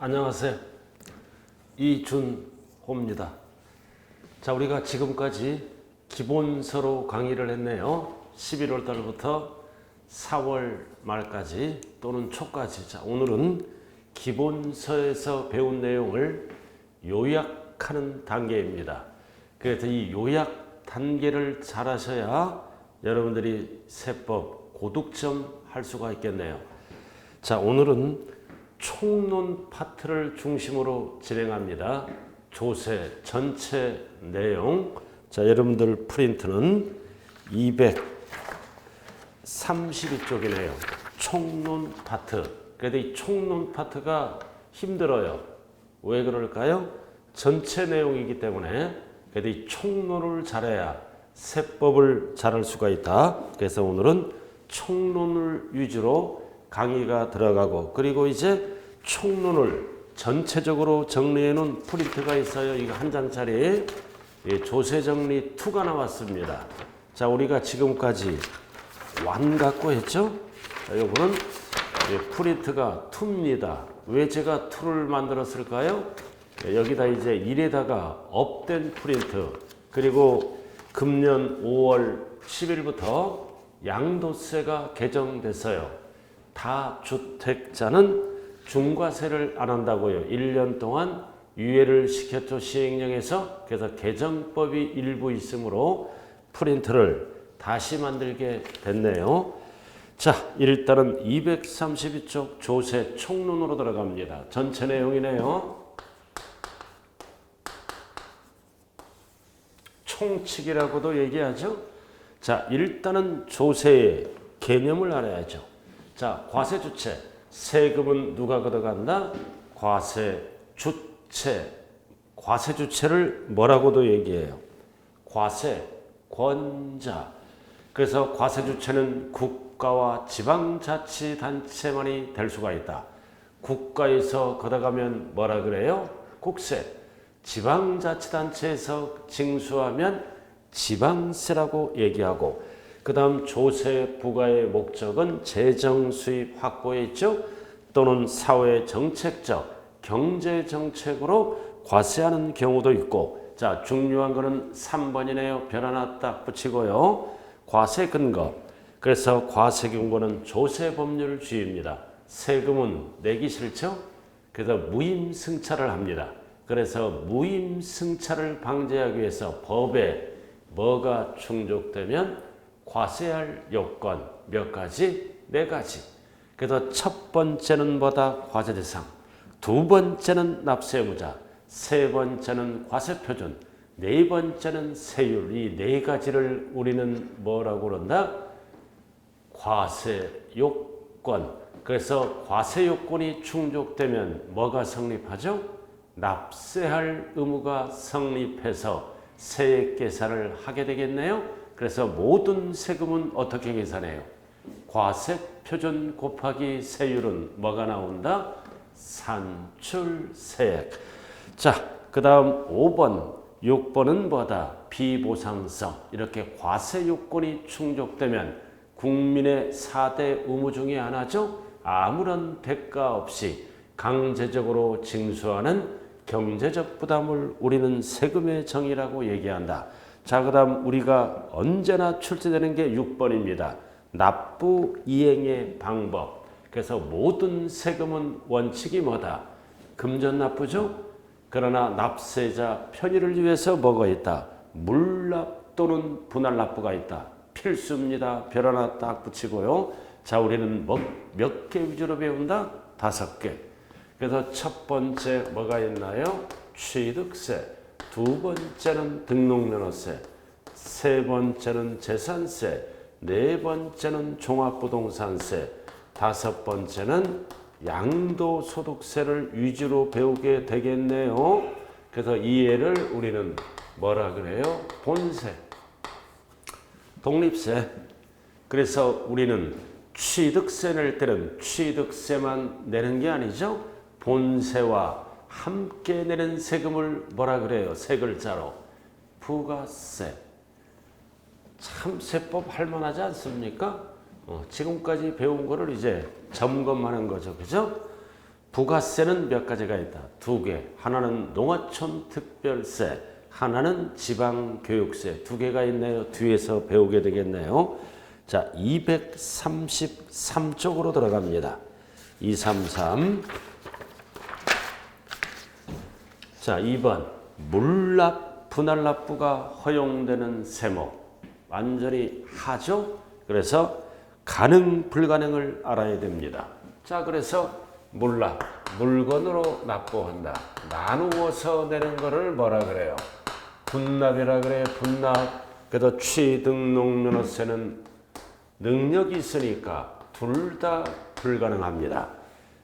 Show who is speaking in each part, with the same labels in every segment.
Speaker 1: 안녕하세요. 이준호입니다. 자, 우리가 지금까지 기본서로 강의를 했네요. 11월 달부터 4월 말까지 또는 초까지. 자, 오늘은 기본서에서 배운 내용을 요약하는 단계입니다. 그래서 이 요약 단계를 잘 하셔야 여러분들이 세법, 고득점 할 수가 있겠네요. 자, 오늘은 총론 파트를 중심으로 진행합니다. 조세 전체 내용. 자, 여러분들 프린트는 232쪽이네요. 총론 파트. 그런데 이 총론 파트가 힘들어요. 왜 그럴까요? 전체 내용이기 때문에. 그런데 이 총론을 잘해야 세법을 잘할 수가 있다. 그래서 오늘은 총론을 위주로 강의가 들어가고, 그리고 이제 총론을 전체적으로 정리해 놓은 프린트가 있어요. 이거 한 장짜리 조세 정리 2가 나왔습니다. 자, 우리가 지금까지 완 갖고 했죠? 자, 요거는 프린트가 2입니다. 왜 제가 2를 만들었을까요? 여기다 이제 1에다가 업된 프린트, 그리고 금년 5월 10일부터 양도세가 개정됐어요. 다주택자는 중과세를 안 한다고요. 1년 동안 유예를 시켰죠. 시행령에서. 그래서 개정법이 일부 있으므로 프린트를 다시 만들게 됐네요. 자, 일단은 232쪽 조세 총론으로 들어갑니다. 전체 내용이네요. 총칙이라고도 얘기하죠. 자, 일단은 조세의 개념을 알아야죠. 자, 과세주체. 세금은 누가 걷어간다? 과세주체. 과세주체를 뭐라고도 얘기해요? 과세권자. 그래서 과세주체는 국가와 지방자치단체만이 될 수가 있다. 국가에서 걷어가면 뭐라 그래요? 국세. 지방자치단체에서 징수하면 지방세라고 얘기하고, 그 다음 조세 부과의 목적은 재정 수입 확보에 있죠. 또는 사회 정책적, 경제 정책으로 과세하는 경우도 있고, 자, 중요한 거는 3번이네요. 별 하나 딱 붙이고요. 과세 근거. 그래서 과세 근거는 조세 법률주의입니다. 세금은 내기 싫죠? 그래서 무임승차를 합니다. 그래서 무임승차를 방지하기 위해서 법에 뭐가 충족되면 과세할 요건 몇 가지? 4가지. 그래서 첫 번째는 뭐다? 과세 대상. 두 번째는 납세 의무자. 세 번째는 과세 표준. 네 번째는 세율. 이 4가지를 우리는 뭐라고 그런다? 과세 요건. 그래서 과세 요건이 충족되면 뭐가 성립하죠? 납세할 의무가 성립해서 세액 계산을 하게 되겠네요. 그래서 모든 세금은 어떻게 계산해요? 과세 표준 곱하기 세율은 뭐가 나온다? 산출세액. 자, 그 다음 5번, 6번은 뭐다? 비보상성. 이렇게 과세 요건이 충족되면 국민의 4대 의무 중에 하나죠. 아무런 대가 없이 강제적으로 징수하는 경제적 부담을 우리는 세금의 정의라고 얘기한다. 자, 그 다음 우리가 언제나 출제되는 게 6번입니다. 납부 이행의 방법. 그래서 모든 세금은 원칙이 뭐다? 금전 납부죠? 그러나 납세자 편의를 위해서 뭐가 있다? 물납 또는 분할 납부가 있다. 필수입니다. 별 하나 딱 붙이고요. 자, 우리는 몇 개 위주로 배운다? 5개. 그래서 첫 번째 뭐가 있나요? 취득세. 두 번째는 등록면허세, 세 번째는 재산세, 네 번째는 종합부동산세, 5번째는 양도소득세를 위주로 배우게 되겠네요. 그래서 이 예를 우리는 뭐라 그래요? 본세, 독립세. 그래서 우리는 취득세 낼 때는 취득세만 내는 게 아니죠. 본세와 함께 내는 세금을 뭐라 그래요? 세 글자로 부가세. 참 세법 할만하지 않습니까? 지금까지 배운 거를 이제 점검하는 거죠. 그죠? 부가세는 몇 가지가 있다. 두 개. 하나는 농어촌 특별세, 하나는 지방교육세. 두 개가 있네요. 뒤에서 배우게 되겠네요. 자, 233쪽으로 들어갑니다. 233. 자, 2번. 물납, 분할납부가 허용되는 세목. 완전히 하죠? 그래서 가능, 불가능을 알아야 됩니다. 자, 그래서 물납, 물건으로 납부한다. 나누어서 내는 거를 뭐라 그래요? 분납이라 그래요. 분납. 그래도 취등록면허세는 능력이 있으니까 둘 다 불가능합니다.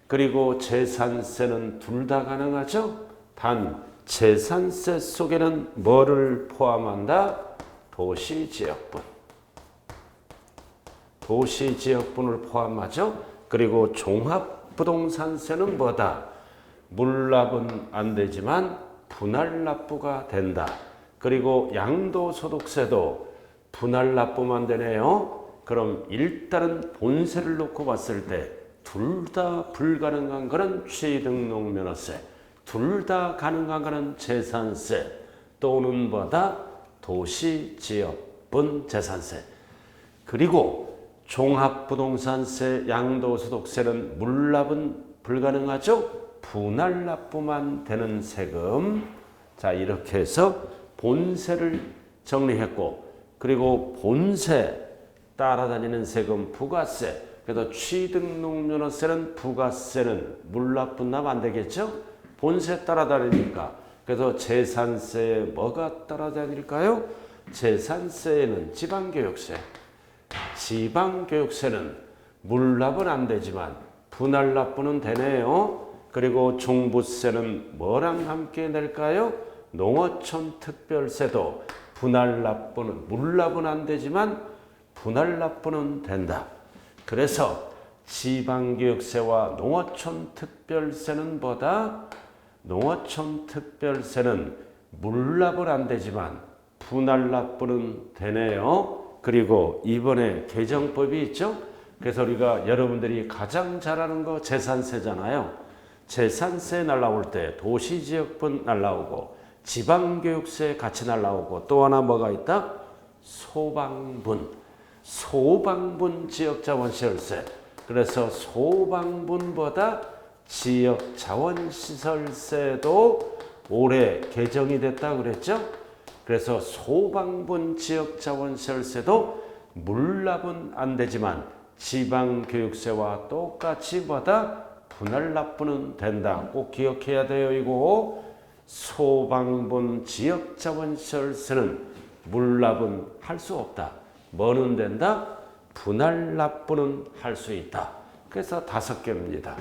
Speaker 1: 그리고 재산세는 둘 다 가능하죠? 단 재산세 속에는 뭐를 포함한다? 도시지역분. 도시지역분을 포함하죠? 그리고 종합부동산세는 뭐다? 물납은 안 되지만 분할납부가 된다. 그리고 양도소득세도 분할납부만 되네요. 그럼 일단은 본세를 놓고 봤을 때 둘 다 불가능한 거는 취등록면허세, 둘 다 가능한 거는 재산세 또는 뭐다? 도시지역분 재산세. 그리고 종합부동산세, 양도소득세는 물납은 불가능하죠? 분할납부만 되는 세금. 자, 이렇게 해서 본세를 정리했고, 그리고 본세 따라다니는 세금 부가세. 그래서 취등록면허세는 부가세는 물납 분납 안 되겠죠? 본세 따라다니니까. 그래서 재산세에 뭐가 따라다닐까요? 재산세에는 지방교육세. 지방교육세는 물납은 안 되지만 분할납부는 되네요. 그리고 종부세는 뭐랑 함께 낼까요? 농어촌 특별세도 분할납부는 물납은 안 되지만 분할납부는 된다. 그래서 지방교육세와 농어촌 특별세는 뭐다? 농어촌 특별세는 물납은 안 되지만 분할납부는 되네요. 그리고 이번에 개정법이 있죠. 그래서 우리가 여러분들이 가장 잘 아는 거 재산세잖아요. 재산세 날라올 때 도시지역분 날라오고 지방교육세 같이 날라오고 또 하나 뭐가 있다? 소방분. 소방분 지역자원시설세. 그래서 소방분보다 지역자원시설세도 올해 개정이 됐다 그랬죠. 그래서 소방분 지역자원시설세도 물납은 안 되지만 지방교육세와 똑같이 뭐다? 분할납부는 된다. 꼭 기억해야 돼요. 이거 소방분 지역자원시설세는 물납은 할 수 없다. 뭐는 된다? 분할납부는 할 수 있다. 그래서 5개입니다.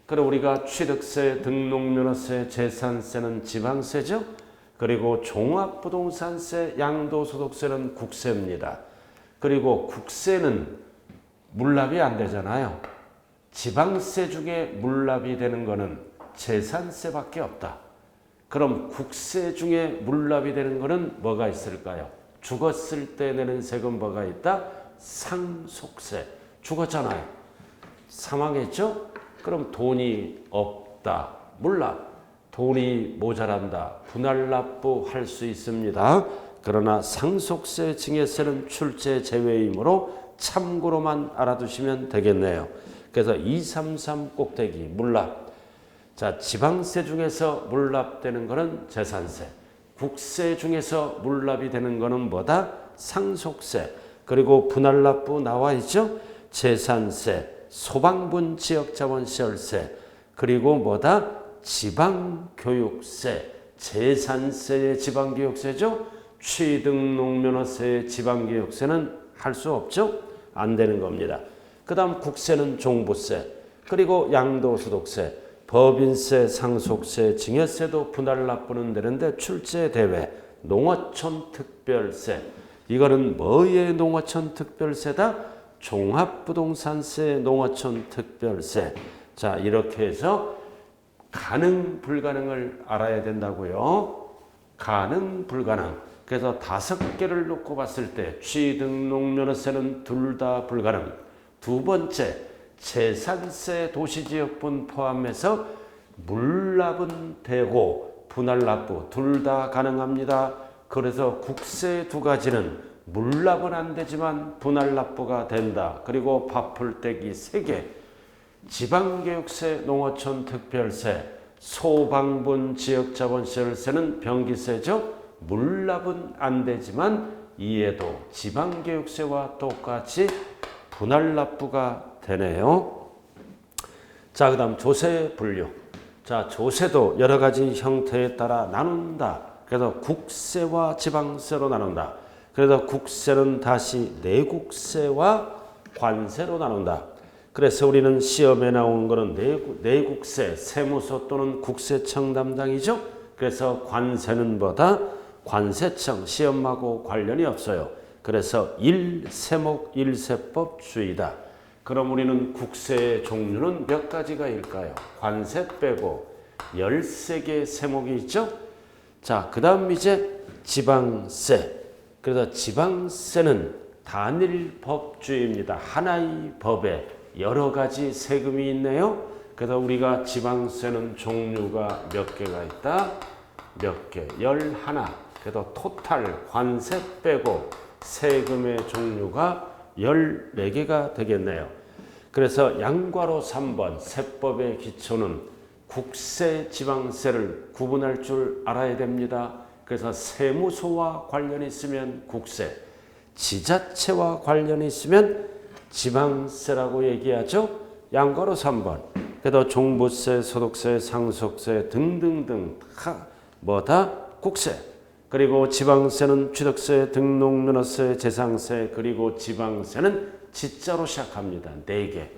Speaker 1: 그럼 우리가 취득세, 등록면허세, 재산세는 지방세죠. 그리고 종합부동산세, 양도소득세는 국세입니다. 그리고 국세는 물납이 안 되잖아요. 지방세 중에 물납이 되는 거는 재산세밖에 없다. 그럼 국세 중에 물납이 되는 거는 뭐가 있을까요? 죽었을 때 내는 세금 뭐가 있다? 상속세. 죽었잖아요. 사망했죠? 그럼 돈이 없다. 물납. 돈이 모자란다. 분할납부 할 수 있습니다. 그러나 상속세, 증여세는 출제 제외이므로 참고로만 알아두시면 되겠네요. 그래서 233 꼭대기 물납. 자, 지방세 중에서 물납되는 거는 재산세. 국세 중에서 물납이 되는 거는 뭐다? 상속세. 그리고 분할납부 나와 있죠? 재산세, 소방분 지역자원시설세, 그리고 뭐다? 지방교육세. 재산세의 지방교육세죠? 취등록면허세의 지방교육세는 할 수 없죠? 안 되는 겁니다. 그 다음 국세는 종부세, 그리고 양도소득세, 법인세, 상속세, 증여세도 분할납부는 되는데 출제 대외. 농어촌 특별세. 이거는 뭐의 농어촌 특별세다? 종합부동산세 농어촌 특별세. 자, 이렇게 해서 가능, 불가능을 알아야 된다고요. 가능, 불가능. 그래서 5개를 놓고 봤을 때 취등록면허세는 둘 다 불가능. 두 번째, 재산세 도시지역분 포함해서 물납은 되고 분할납부 둘 다 가능합니다. 그래서 국세 두 가지는 물납은 안 되지만 분할납부가 된다. 그리고 밥풀떼기 3개, 지방교육세, 농어촌 특별세, 소방분 지역자본시설세는 병기세죠. 물납은 안 되지만 이에도 지방교육세와 똑같이 분할납부가 되네요. 자, 그 다음 조세 분류. 자, 조세도 여러 가지 형태에 따라 나눈다. 그래서 국세와 지방세로 나눈다. 그래서 국세는 다시 내국세와 관세로 나눈다. 그래서 우리는 시험에 나오는 거는 내국세, 세무서 또는 국세청 담당이죠. 그래서 관세는 뭐다? 관세청, 시험하고 관련이 없어요. 그래서 1세목 1세법 주의다. 그럼 우리는 국세의 종류는 몇 가지가 일까요? 관세 빼고 13개 세목이 있죠. 자, 그 다음 이제 지방세. 그래서 지방세는 단일 법주의입니다. 하나의 법에 여러 가지 세금이 있네요. 그래서 우리가 지방세는 종류가 몇 개가 있다? 몇 개? 11. 그래서 토탈 관세 빼고 세금의 종류가 14개가 되겠네요. 그래서 양괄호 3번 세법의 기초는 국세, 지방세를 구분할 줄 알아야 됩니다. 그래서 세무서와 관련이 있으면 국세, 지자체와 관련이 있으면 지방세라고 얘기하죠. 양괄호 3번. 그래서 종부세, 소득세, 상속세 등등등 뭐다? 국세. 그리고 지방세는 취득세, 등록면허세, 재산세, 그리고 지방세는 지자로 시작합니다. 4개.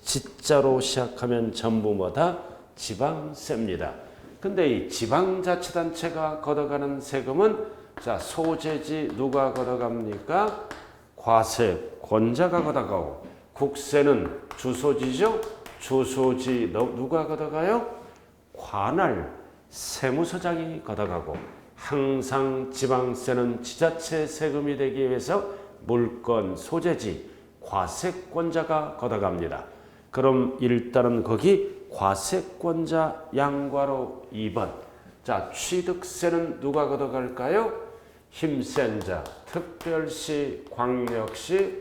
Speaker 1: 지자로 시작하면 전부 뭐다? 지방세입니다. 근데 이 지방자치단체가 걷어가는 세금은 자, 소재지 누가 걷어갑니까? 과세권자가 걷어가고, 국세는 주소지죠? 주소지 누가 걷어가요? 관할 세무서장이 걷어가고, 항상 지방세는 지자체 세금이 되기 위해서 물건 소재지 과세권자가 걷어갑니다. 그럼 일단은 거기 과세권자 양괄호 2번. 자, 취득세는 누가 걷어갈까요? 힘센 자, 특별시, 광역시,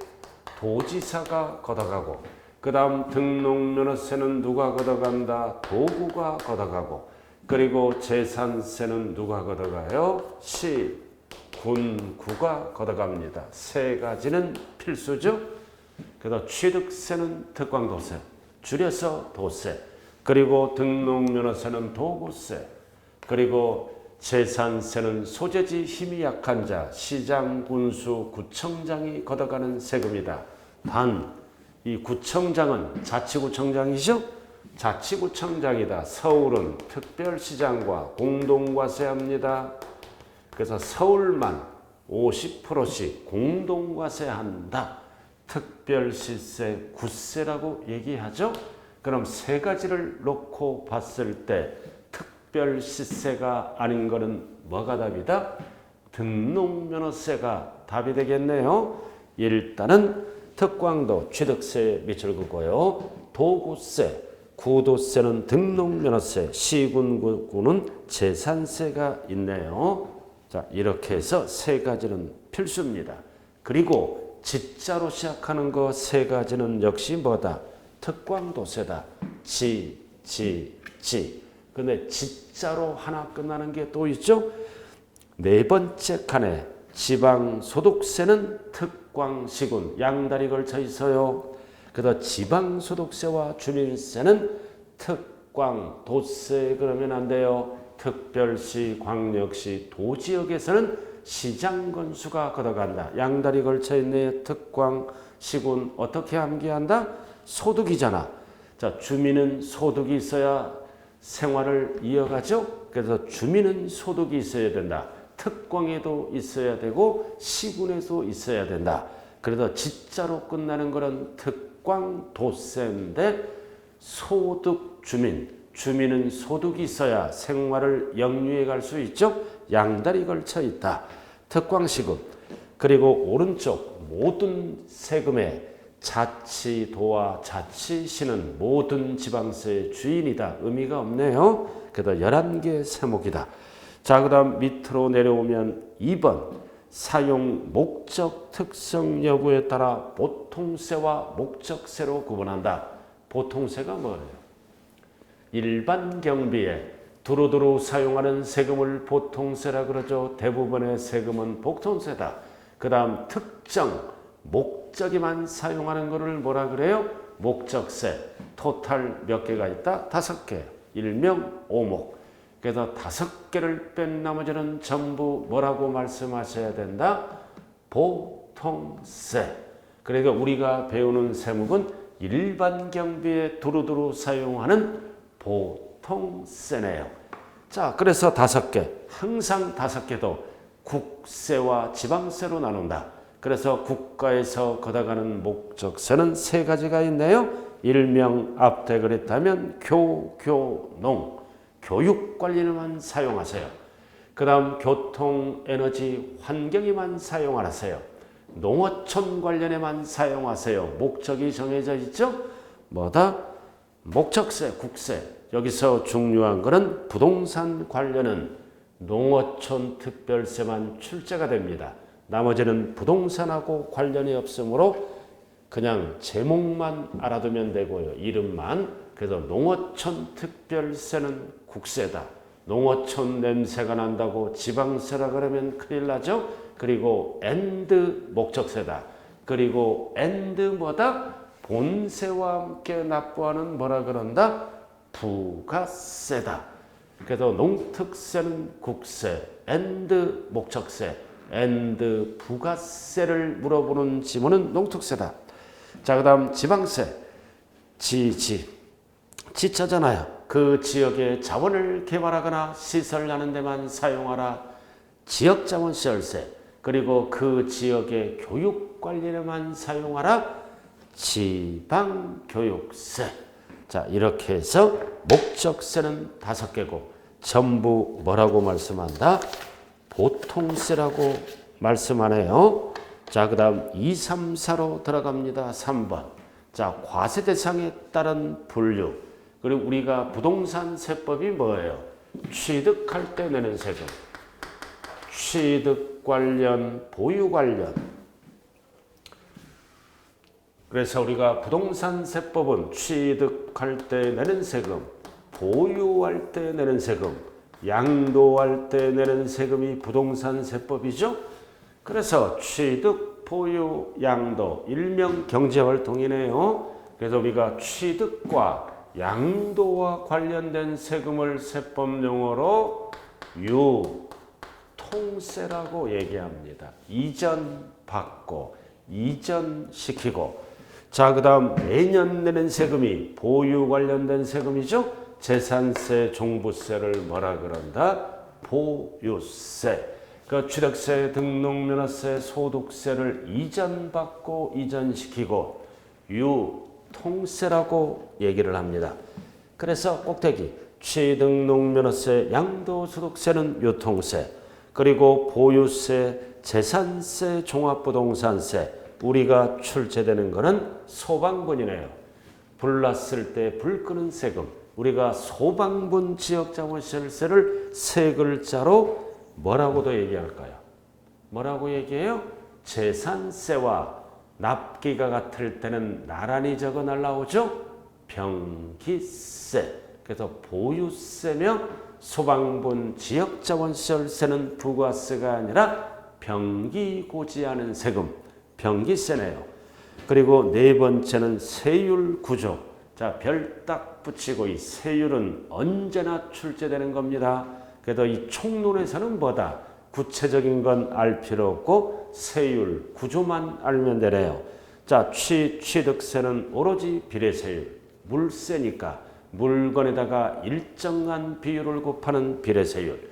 Speaker 1: 도지사가 걷어가고, 그 다음 등록면허세는 누가 걷어간다? 도구가 걷어가고, 그리고 재산세는 누가 걷어가요? 시, 군, 구가 걷어갑니다. 3가지는 필수죠. 그래서 취득세는 특광도세, 줄여서 도세, 그리고 등록면허세는 도구세, 그리고 재산세는 소재지 힘이 약한 자, 시장, 군수, 구청장이 걷어가는 세금이다. 단 이 구청장은 자치구청장이죠. 자치구청장이다. 서울은 특별시장과 공동과세합니다. 그래서 서울만 50%씩 공동과세한다. 특별시세, 구세라고 얘기하죠. 그럼 3가지를 놓고 봤을 때 특별시세가 아닌 것은 뭐가 답이다? 등록면허세가 답이 되겠네요. 일단은 특광도 취득세에 밑을 긋고요. 도구세, 구도세는 등록면허세, 시군구는 재산세가 있네요. 자, 이렇게 해서 3가지는 필수입니다. 그리고 지자로 시작하는 거 3가지는 역시 뭐다? 특광도세다. 근데 지자로 하나 끝나는 게 또 있죠? 4번째 칸에 지방소득세는 특광시군 양다리 걸쳐 있어요. 그래서 지방소득세와 주민세는 특광도세 그러면 안 돼요. 특별시, 광역시, 도지역에서는 시장건수가 걷어간다. 양다리 걸쳐 있네. 특광시군 어떻게 암기한다? 소득이잖아. 자, 주민은 소득이 있어야 생활을 이어가죠. 그래서 주민은 소득이 있어야 된다. 특광에도 있어야 되고 시군에도 있어야 된다. 그래서 지자로 끝나는 것은 특광도세인데 소득 주민은 소득이 있어야 생활을 영유해 갈 수 있죠. 양다리 걸쳐 있다. 특광시군. 그리고 오른쪽 모든 세금에 자치도와 자치시는 모든 지방세의 주인이다. 의미가 없네요. 그래도 11개의 세목이다. 자, 그 다음 밑으로 내려오면 2번 사용 목적 특성 여부에 따라 보통세와 목적세로 구분한다. 보통세가 뭐예요? 일반 경비에 두루두루 사용하는 세금을 보통세라 그러죠. 대부분의 세금은 보통세다. 그 다음 특정 목적에만 사용하는 것을 뭐라 그래요? 목적세. 토탈 몇 개가 있다? 5개. 일명 오목. 그래서 5개를 뺀 나머지는 전부 뭐라고 말씀하셔야 된다? 보통세. 그러니까 우리가 배우는 세목은 일반 경비에 두루두루 사용하는 보통세네요. 자, 그래서 5개. 항상 5개도 국세와 지방세로 나눈다. 그래서 국가에서 걷어가는 목적세는 3가지가 있네요. 일명 앞에 그랬다면 교교농. 교육 관리에만 사용하세요. 그 다음 교통, 에너지, 환경에만 사용하세요. 농어촌 관련에만 사용하세요. 목적이 정해져 있죠? 뭐다? 목적세, 국세. 여기서 중요한 것은 부동산 관련은 농어촌 특별세만 출제가 됩니다. 나머지는 부동산하고 관련이 없으므로 그냥 제목만 알아두면 되고요. 이름만. 그래서 농어촌 특별세는 국세다. 농어촌 냄새가 난다고 지방세라 그러면 큰일 나죠. 그리고 엔드 목적세다. 그리고 엔드 뭐다? 본세와 함께 납부하는 뭐라 그런다? 부가세다. 그래서 농특세는 국세, 엔드 목적세, 엔드 부가세를 물어보는 지문은 농특세다. 자, 그 다음 지방세. 지자잖아요. 그 지역의 자원을 개발하거나 시설하는 데만 사용하라. 지역자원시설세. 그리고 그 지역의 교육 관리에만 사용하라. 지방교육세. 자, 이렇게 해서 목적세는 5개고 전부 뭐라고 말씀한다? 보통세라고 말씀하네요. 자, 그 다음 2, 3, 4로 들어갑니다. 3번. 자, 과세 대상에 따른 분류. 그리고 우리가 부동산 세법이 뭐예요? 취득할 때 내는 세금. 취득 관련, 보유 관련. 그래서 우리가 부동산 세법은 취득할 때 내는 세금, 보유할 때 내는 세금, 양도할 때 내는 세금이 부동산 세법이죠. 그래서 취득, 보유, 양도, 일명 경제활동이네요. 그래서 우리가 취득과 양도와 관련된 세금을 세법 용어로 유통세라고 얘기합니다. 이전받고, 이전시키고. 자, 그 다음 매년 내는 세금이 보유 관련된 세금이죠. 재산세, 종부세를 뭐라 그런다? 보유세. 그 취득세, 등록면허세, 소득세를 이전받고 이전시키고 유통세라고 얘기를 합니다. 그래서 꼭대기 취등록면허세, 양도소득세는 유통세, 그리고 보유세, 재산세, 종합부동산세, 우리가 출제되는 것은 소방분이네요. 불 났을 때 불 끄는 세금. 우리가 소방분 지역자원시설세를 세 글자로 뭐라고도 얘기할까요? 뭐라고 얘기해요? 재산세와 납기가 같을 때는 나란히 적어 날라오죠? 병기세. 그래서 보유세며 소방분 지역자원시설세는 부가세가 아니라 병기고지하는 세금. 병기세네요. 그리고 네 번째는 세율 구조. 자, 별 딱 붙이고 이 세율은 언제나 출제되는 겁니다. 그래도 이 총론에서는 뭐다? 구체적인 건 알 필요 없고 세율 구조만 알면 되네요. 자, 취득세는 오로지 비례세율. 물세니까 물건에다가 일정한 비율을 곱하는 비례세율.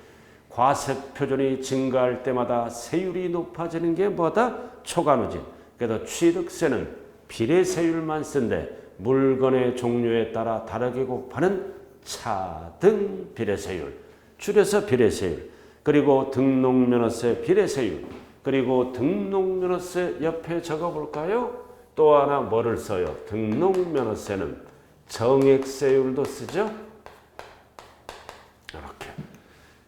Speaker 1: 과세표준이 증가할 때마다 세율이 높아지는 게 뭐다? 초과누진. 그래서 취득세는 비례세율만 쓴데 물건의 종류에 따라 다르게 곱하는 차등 비례세율. 줄여서 비례세율. 그리고 등록면허세 비례세율. 그리고 등록면허세 옆에 적어볼까요? 또 하나 뭐를 써요? 등록면허세는 정액세율도 쓰죠? 이렇게.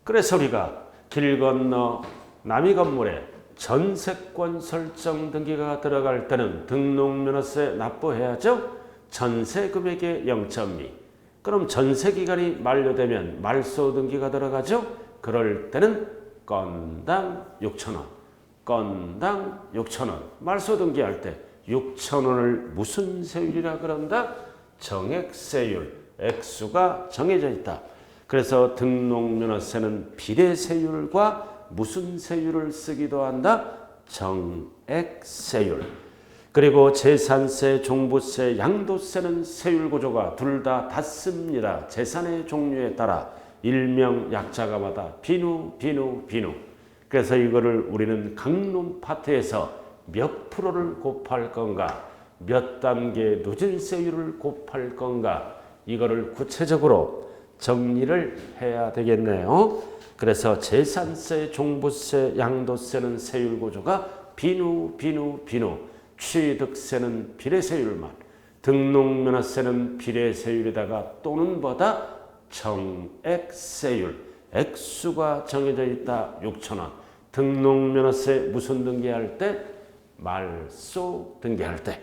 Speaker 1: 그래서 우리가 길 건너 남이 건물에 전세권 설정 등기가 들어갈 때는 등록면허세 납부해야죠? 전세 금액의 0.2. 그럼 전세 기간이 만료되면 말소 등기가 들어가죠? 그럴 때는 건당 6,000원. 건당 6,000원. 말소 등기할 때 6,000원을 무슨 세율이라 그런다? 정액세율. 액수가 정해져 있다. 그래서 등록면허세는 비례세율과 무슨 세율을 쓰기도 한다? 정액세율. 그리고 재산세, 종부세, 양도세는 세율 구조가 둘 다 닿습니다. 재산의 종류에 따라 일명 약자가 받아 비누. 그래서 이거를 우리는 강론 파트에서 몇 프로를 곱할 건가, 몇 단계 누진세율을 곱할 건가, 이거를 구체적으로 정리를 해야 되겠네요. 그래서 재산세, 종부세, 양도세는 세율 구조가 비누. 취득세는 비례세율만, 등록면허세는 비례세율에다가 또는 보다 정액세율, 액수가 정해져 있다. 6,000원. 등록면허세 무슨 등기할 때? 말소 등기할 때.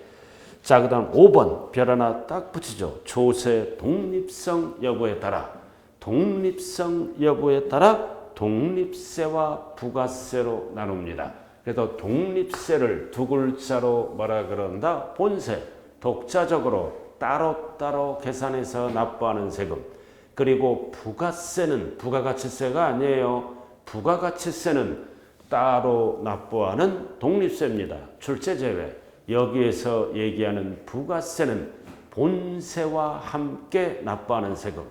Speaker 1: 자, 그 다음 5번 별 하나 딱 붙이죠. 조세 독립성 여부에 따라, 독립세와 부가세로 나눕니다. 그래서 독립세를 두 글자로 뭐라 그런다? 본세, 독자적으로 따로따로 계산해서 납부하는 세금. 그리고 부가세는 부가가치세가 아니에요. 부가가치세는 따로 납부하는 독립세입니다. 출제 제외. 여기에서 얘기하는 부가세는 본세와 함께 납부하는 세금.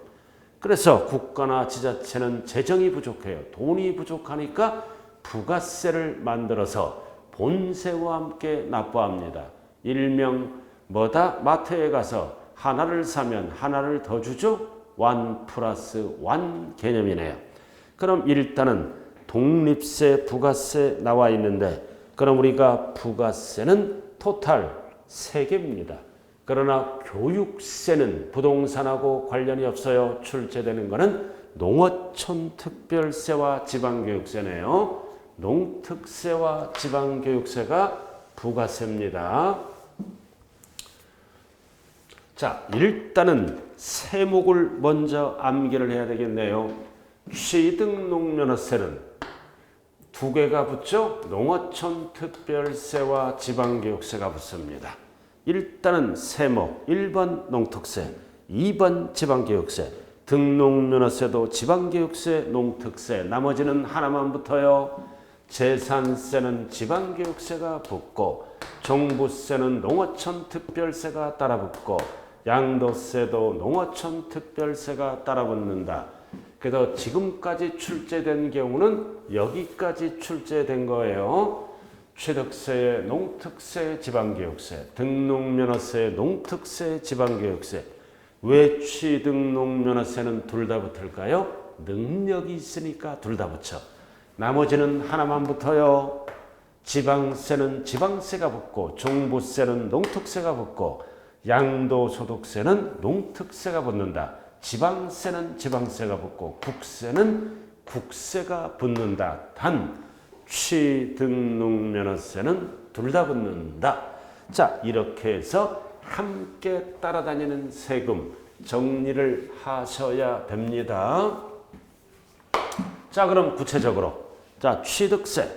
Speaker 1: 그래서 국가나 지자체는 재정이 부족해요. 돈이 부족하니까 부가세를 만들어서 본세와 함께 납부합니다. 일명 뭐다? 마트에 가서 하나를 사면 하나를 더 주죠? 1+1 개념이네요. 그럼 일단은 독립세, 부가세 나와 있는데, 그럼 우리가 부가세는 토탈 3개입니다. 그러나 교육세는 부동산하고 관련이 없어요. 출제되는 것은 농어촌 특별세와 지방교육세네요. 농특세와 지방교육세가 부가세입니다. 자, 일단은 세목을 먼저 암기를 해야 되겠네요. 취등록면허세는 두 개가 붙죠? 농어촌 특별세와 지방교육세가 붙습니다. 일단은 세목, 1번 농특세, 2번 지방교육세, 등록면허세도 지방교육세, 농특세, 나머지는 하나만 붙어요. 재산세는 지방교육세가 붙고, 종부세는 농어촌 특별세가 따라붙고, 양도세도 농어촌 특별세가 따라붙는다. 그래서 지금까지 출제된 경우는 여기까지 출제된 거예요. 취득세, 농특세, 지방교육세, 등록면허세, 농특세, 지방교육세. 왜 취등록면허세는 둘 다 붙을까요? 능력이 있으니까 둘 다 붙여. 나머지는 하나만 붙어요. 지방세는 지방세가 붙고, 종부세는 농특세가 붙고, 양도소득세는 농특세가 붙는다. 지방세는 지방세가 붙고, 국세는 국세가 붙는다. 단 취등록면허세는 둘 다 붙는다. 자, 이렇게 해서 함께 따라다니는 세금 정리를 하셔야 됩니다. 자, 그럼 구체적으로, 자, 취득세.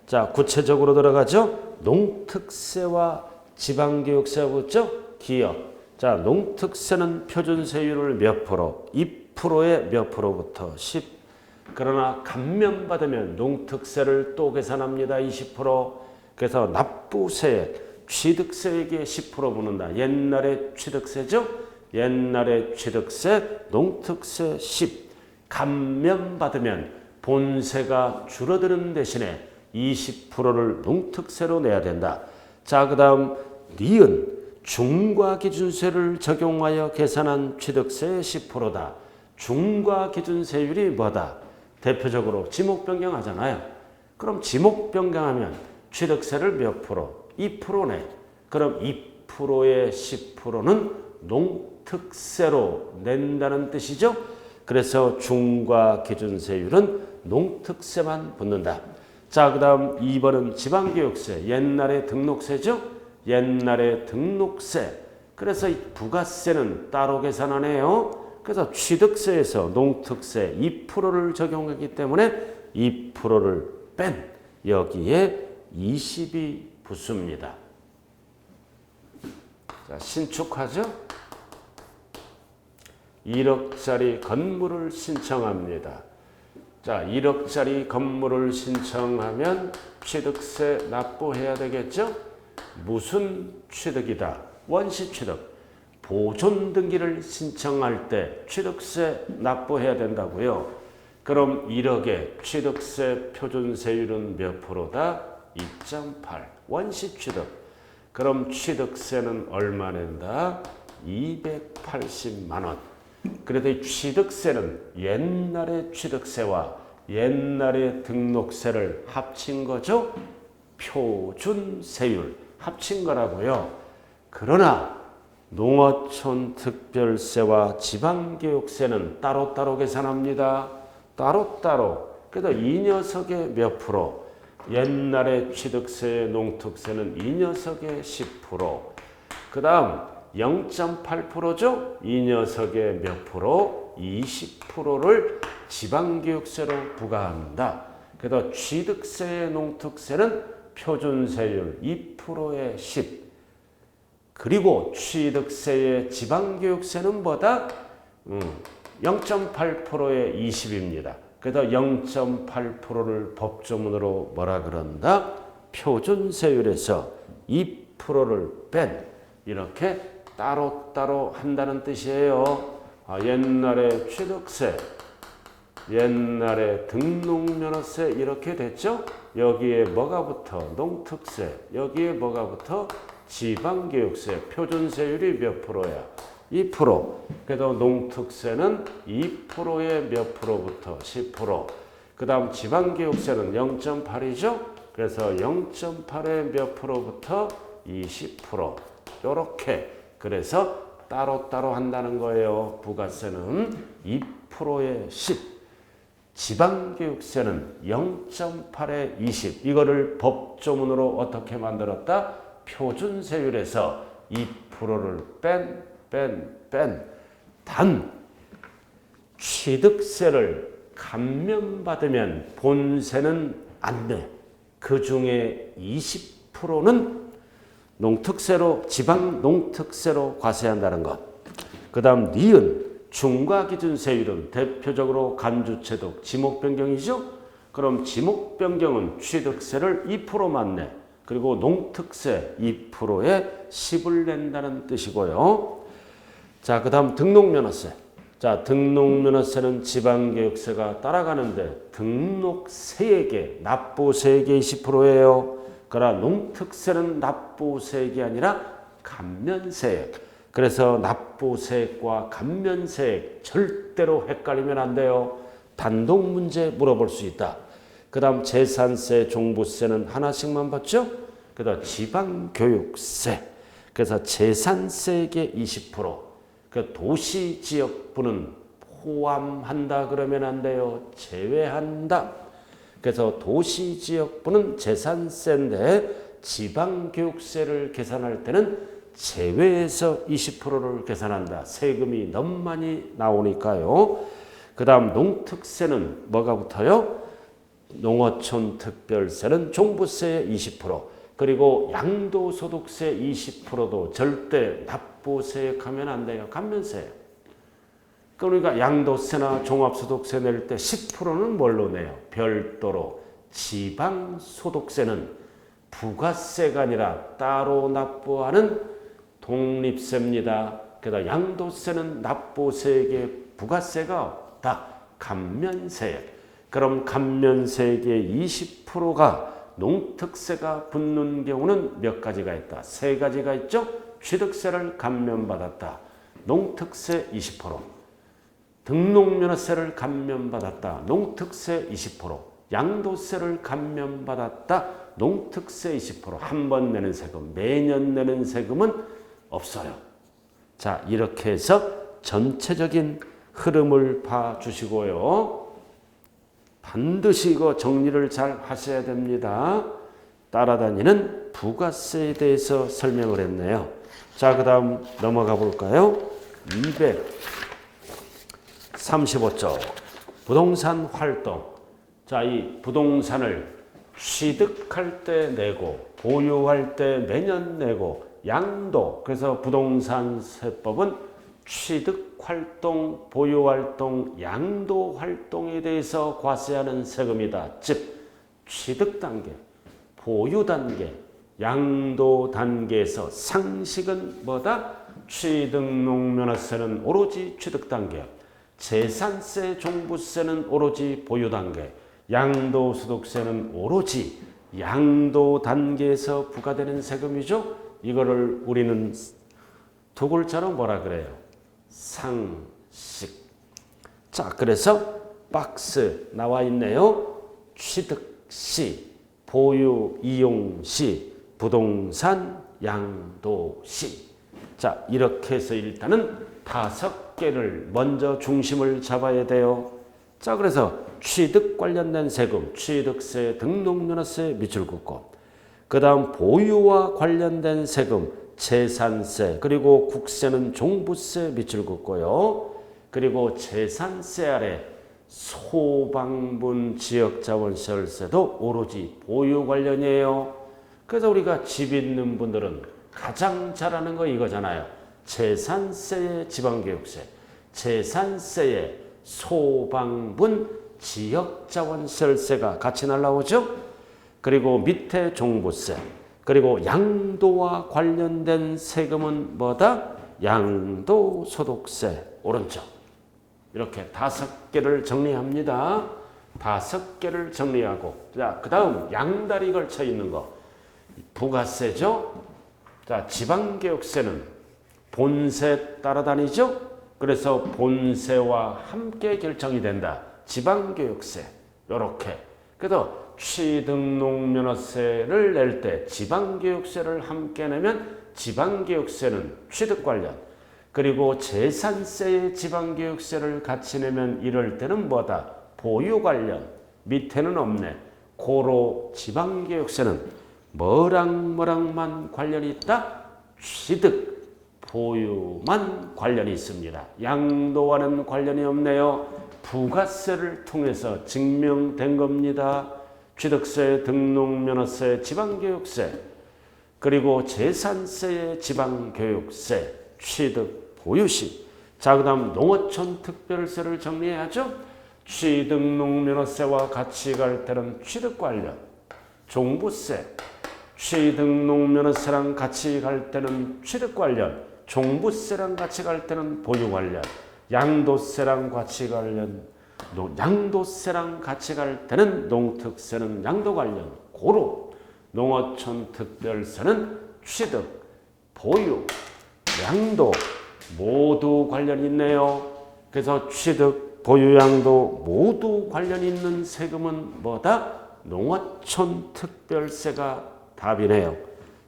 Speaker 1: 자, 구체적으로 들어가죠. 농특세와 지방교육세가 붙죠. 기업. 자, 농특세는 표준세율을 몇 프로? 2%에 몇 프로부터 10. 그러나 감면받으면 농특세를 또 계산합니다. 20%. 그래서 납부세, 취득세에게 10% 붙는다. 옛날에 취득세죠. 옛날에 취득세, 농특세 10. 감면받으면 본세가 줄어드는 대신에 20%를 농특세로 내야 된다. 자, 그 다음 니은. 중과기준세를 적용하여 계산한 취득세의 10%다. 중과기준세율이 뭐다? 대표적으로 지목 변경하잖아요. 그럼 지목 변경하면 취득세를 몇 프로? 2% 내. 그럼 2%의 10%는 농특세로 낸다는 뜻이죠. 그래서 중과 기준세율은 농특세만 붙는다. 자, 그 다음 2번은 지방교육세. 옛날에 등록세죠. 옛날에 등록세. 그래서 이 부가세는 따로 계산하네요. 그래서 취득세에서 농특세 2%를 적용하기 때문에 2%를 뺀 여기에 20이 붙습니다. 자, 신축하죠. 1억짜리 건물을 신청합니다. 자, 1억짜리 건물을 신청하면 취득세 납부해야 되겠죠? 무슨 취득이다? 원시취득. 보존 등기를 신청할 때 취득세 납부해야 된다고요. 그럼 1억의 취득세 표준세율은 몇 프로다? 2.8. 원시취득. 그럼 취득세는 얼마 낸다? 280만 원. 그래도 이 취득세는 옛날의 취득세와 옛날의 등록세를 합친 거죠. 표준세율 합친 거라고요. 그러나 농어촌 특별세와 지방교육세는 따로따로 계산합니다. 따로따로. 그래도 이 녀석의 몇 프로? 옛날의 취득세, 농특세는 이 녀석의 10%. 그 다음 0.8%죠? 이 녀석의 몇 프로? 20%를 지방교육세로 부과한다. 그래서 취득세, 농특세는 표준세율 2%의 10. 그리고 취득세의 지방교육세는 뭐다? 0.8%의 20입니다. 그래서 0.8%를 법조문으로 뭐라 그런다? 표준세율에서 2%를 뺀 이렇게 따로따로 한다는 뜻이에요. 옛날에 취득세, 옛날에 등록면허세 이렇게 됐죠? 여기에 뭐가 붙어? 농특세, 여기에 뭐가 붙어? 지방교육세, 표준세율이 몇 프로야? 2%. 그래도 농특세는 2%의 몇 프로부터 10%. 그 다음 지방교육세는 0.8이죠? 그래서 0.8의 몇 프로부터 20%. 요렇게. 그래서 따로따로 한다는 거예요. 부가세는 2%의 10. 지방교육세는 0.8의 20. 이거를 법조문으로 어떻게 만들었다? 표준세율에서 2%를 단 취득세를 감면받으면 본세는 안 돼. 그 중에 20%는 농특세로 지방 농특세로 과세한다는 것. 그 다음 니은 중과기준세율은 대표적으로 간주체득 지목변경이죠. 그럼 지목변경은 취득세를 2%만 내. 그리고 농특세 2%에 10을 낸다는 뜻이고요. 자, 그 다음 등록면허세. 자, 등록면허세는 지방교육세가 따라가는데 등록세액의 납부세액의 20%예요. 그러나 농특세는 납부세액이 아니라 감면세액. 그래서 납부세액과 감면세액 절대로 헷갈리면 안 돼요. 단독 문제 물어볼 수 있다. 그 다음 재산세, 종부세는 하나씩만 받죠. 그 다음 지방교육세. 그래서 재산세액의 20%. 그 도시지역부는 포함한다 그러면 안 돼요. 제외한다. 그래서 도시지역부는 재산세인데 지방교육세를 계산할 때는 제외해서 20%를 계산한다. 세금이 너무 많이 나오니까요. 그 다음 농특세는 뭐가 붙어요? 농어촌 특별세는 종부세의 20%. 그리고 양도소득세 20%도 절대 납부세액하면 안 돼요. 감면세예요. 그러니까 양도세나 종합소득세 낼 때 10%는 뭘로 내요? 별도로. 지방소득세는 부가세가 아니라 따로 납부하는 독립세입니다. 그래서 양도세는 납부세액에 부가세가 없다. 감면세액. 그럼 감면세액의 20%가 농특세가 붙는 경우는 몇 가지가 있다? 세 가지가 있죠. 취득세를 감면받았다. 농특세 20%. 등록면허세를 감면받았다. 농특세 20%. 양도세를 감면받았다. 농특세 20%, 한 번 내는 세금, 매년 내는 세금은 없어요. 자, 이렇게 해서 전체적인 흐름을 봐주시고요. 반드시 이거 정리를 잘 하셔야 됩니다. 따라다니는 부가세에 대해서 설명을 했네요. 자, 그 다음 넘어가 볼까요? 235쪽 부동산 활동. 자, 이 부동산을 취득할 때 내고 보유할 때 매년 내고 양도. 그래서 부동산 세법은 취득활동, 보유활동, 양도활동에 대해서 과세하는 세금이다. 즉 취득단계, 보유단계, 양도단계에서 상식은 뭐다? 취득농면허세는 오로지 취득단계, 재산세, 종부세는 오로지 보유단계, 양도소득세는 오로지 양도단계에서 부과되는 세금이죠. 이거를 우리는 두 글자로 뭐라 그래요? 상식. 자, 그래서 박스 나와 있네요. 취득시, 보유, 이용시, 부동산, 양도시. 자, 이렇게 해서 일단은 5개를 먼저 중심을 잡아야 돼요. 자, 그래서 취득 관련된 세금, 취득세, 등록면허세 밑줄 긋고, 그 다음 보유와 관련된 세금, 재산세, 그리고 국세는 종부세 밑줄 긋고요. 그리고 재산세 아래 소방분 지역자원시설세도 오로지 보유 관련이에요. 그래서 우리가 집 있는 분들은 가장 잘 아는 거 이거잖아요. 재산세의 지방교육세, 재산세의 소방분 지역자원시설세가 같이 날라오죠. 그리고 밑에 종부세, 그리고 양도와 관련된 세금은 뭐다? 양도소득세, 오른쪽. 이렇게 5개를 정리합니다. 5개를 정리하고, 자, 그 다음 양다리 걸쳐 있는 거 부가세죠. 자, 지방교육세는 본세 따라다니죠. 그래서 본세와 함께 결정이 된다. 지방교육세, 요렇게. 그래서 취득농면허세를 낼 때 지방교육세를 함께 내면 지방교육세는 취득 관련, 그리고 재산세의 지방교육세를 같이 내면 이럴 때는 뭐다? 보유 관련. 밑에는 없네. 고로 지방교육세는 뭐랑만 관련이 있다? 취득, 보유만 관련이 있습니다. 양도와는 관련이 없네요. 부가세를 통해서 증명된 겁니다. 취득세, 등록면허세, 지방교육세, 그리고 재산세의 지방교육세, 취득, 보유시. 자, 그 다음 농어촌 특별세를 정리해야죠. 취득농면허세와 같이 갈 때는 취득 관련, 종부세, 취득농면허세랑 같이 갈 때는 취득 관련, 종부세랑 같이 갈 때는 보유 관련, 양도세랑 같이 갈 때는 농특세는 양도 관련, 고로 농어촌 특별세는 취득, 보유, 양도 모두 관련이 있네요. 그래서 취득, 보유, 양도 모두 관련이 있는 세금은 뭐다? 농어촌 특별세가 답이네요.